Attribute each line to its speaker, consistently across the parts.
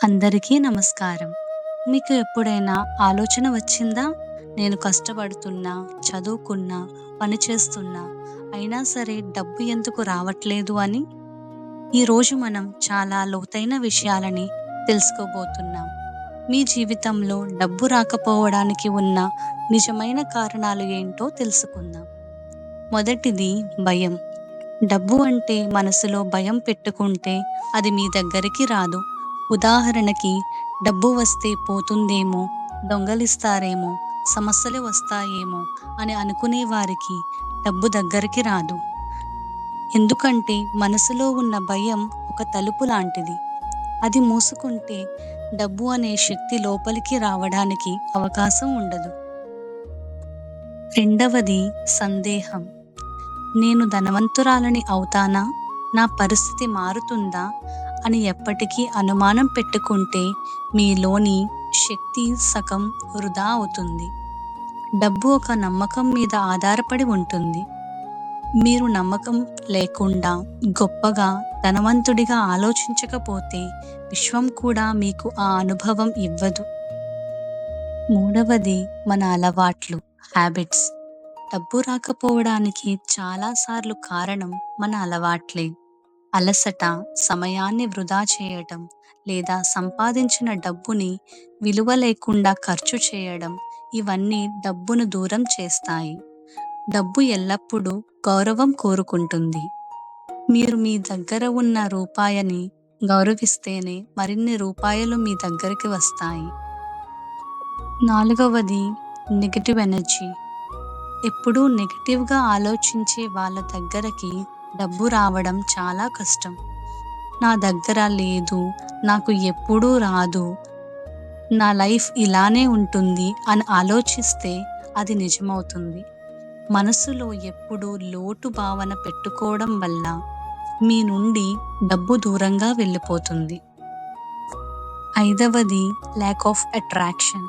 Speaker 1: అందరికీ నమస్కారం. మీకు ఎప్పుడైనా ఆలోచన వచ్చిందా? నేను కష్టపడుతున్నా, చదువుకున్నా, పని చేస్తున్నా, అయినా సరే డబ్బు ఎందుకు రావట్లేదు అని? ఈరోజు మనం చాలా లోతైన విషయాలని తెలుసుకోబోతున్నాం. మీ జీవితంలో డబ్బు రాకపోవడానికి ఉన్న నిజమైన కారణాలు ఏంటో తెలుసుకుందాం. మొదటిది భయం. డబ్బు అంటే మనసులో భయం పెట్టుకుంటే అది మీ దగ్గరికి రాదు. ఉదాహరణకి, డబ్బు వస్తే పోతుందేమో, దొంగలిస్తారేమో, సమస్యలు వస్తాయేమో అని అనుకునే వారికి డబ్బు దగ్గరికి రాదు. ఎందుకంటే మనసులో ఉన్న భయం ఒక తలుపు లాంటిది. అది మూసుకుంటే డబ్బు అనే శక్తి లోపలికి రావడానికి అవకాశం ఉండదు. రెండవది సందేహం. నేను ధనవంతురాలని అవుతానా? నా పరిస్థితి మారుతుందా? అని ఎప్పటికీ అనుమానం పెట్టుకుంటే మీలోని శక్తి సగం వృధా అవుతుంది. డబ్బు ఒక నమ్మకం మీద ఆధారపడి ఉంటుంది. మీరు నమ్మకం లేకుండా గొప్పగా, ధనవంతుడిగా ఆలోచించకపోతే విశ్వం కూడా మీకు ఆ అనుభవం ఇవ్వదు. మూడవది మన అలవాట్లు, హ్యాబిట్స్. డబ్బు రాకపోవడానికి చాలాసార్లు కారణం మన అలవాట్లే. అలసట, సమయాన్ని వృధా చేయడం, లేదా సంపాదించిన డబ్బుని విలువ లేకుండా ఖర్చు చేయడం, ఇవన్నీ డబ్బును దూరం చేస్తాయి. డబ్బు ఎల్లప్పుడూ గౌరవం కోరుకుంటుంది. మీరు మీ దగ్గర ఉన్న రూపాయని గౌరవిస్తేనే మరిన్ని రూపాయలు మీ దగ్గరికి వస్తాయి. నాలుగవది నెగటివ్ ఎనర్జీ. ఎప్పుడూ నెగటివ్గా ఆలోచించే వాళ్ళ దగ్గరికి డబ్బు రావడం చాలా కష్టం. నా దగ్గర లేదు, నాకు ఎప్పుడూ రాదు, నా లైఫ్ ఇలానే ఉంటుంది అని ఆలోచిస్తే అది నిజమవుతుంది. మనసులో ఎప్పుడూ లోటు భావన పెట్టుకోవడం వల్ల మీ నుండి డబ్బు దూరంగా వెళ్ళిపోతుంది. ఐదవది ల్యాక్ ఆఫ్ అట్రాక్షన్.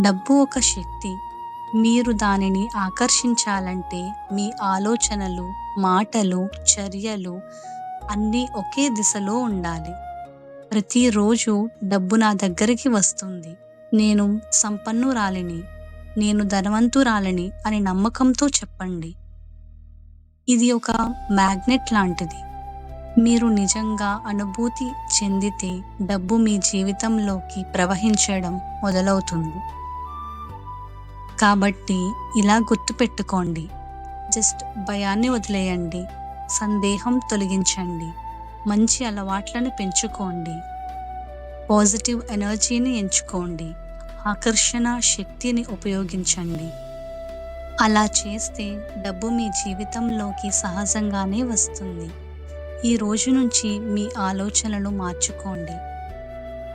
Speaker 1: డబ్బు ఒక శక్తి. మీరు దానిని ఆకర్షించాలంటే మీ ఆలోచనలు, మాటలు, చర్యలు అన్నీ ఒకే దిశలో ఉండాలి. ప్రతిరోజు డబ్బు నా దగ్గరికి వస్తుంది, నేను సంపన్నురాలిని, నేను ధనవంతురాలిని అని నమ్మకంతో చెప్పండి. ఇది ఒక మ్యాగ్నెట్ లాంటిది. మీరు నిజంగా అనుభూతి చెందితే డబ్బు మీ జీవితంలోకి ప్రవహించడం మొదలవుతుంది. కాబట్టి ఇలా గుర్తుపెట్టుకోండి. జస్ట్ భయాన్ని వదిలేయండి, సందేహం తొలగించండి, మంచి అలవాట్లను పెంచుకోండి, పాజిటివ్ ఎనర్జీని ఎంచుకోండి, ఆకర్షణ శక్తిని ఉపయోగించండి. అలా చేస్తే డబ్బు మీ జీవితంలోకి సహజంగానే వస్తుంది. ఈ రోజు నుంచి మీ ఆలోచనలు మార్చుకోండి.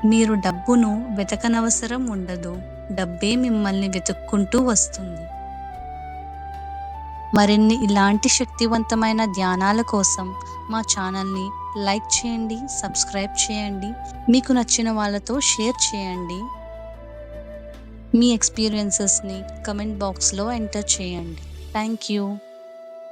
Speaker 1: మీరు డబ్బును వెతకనవసరం ఉండదు, డబ్బే మిమ్మల్ని వెతుక్కుంటూ వస్తుంది. మరిన్ని ఇలాంటి శక్తివంతమైన ధ్యానాల కోసం మా ఛానల్ని లైక్ చేయండి, సబ్స్క్రైబ్ చేయండి, మీకు నచ్చిన వాళ్ళతో షేర్ చేయండి. మీ ఎక్స్పీరియన్సెస్ని కమెంట్ బాక్స్లో ఎంటర్ చేయండి. Thank you.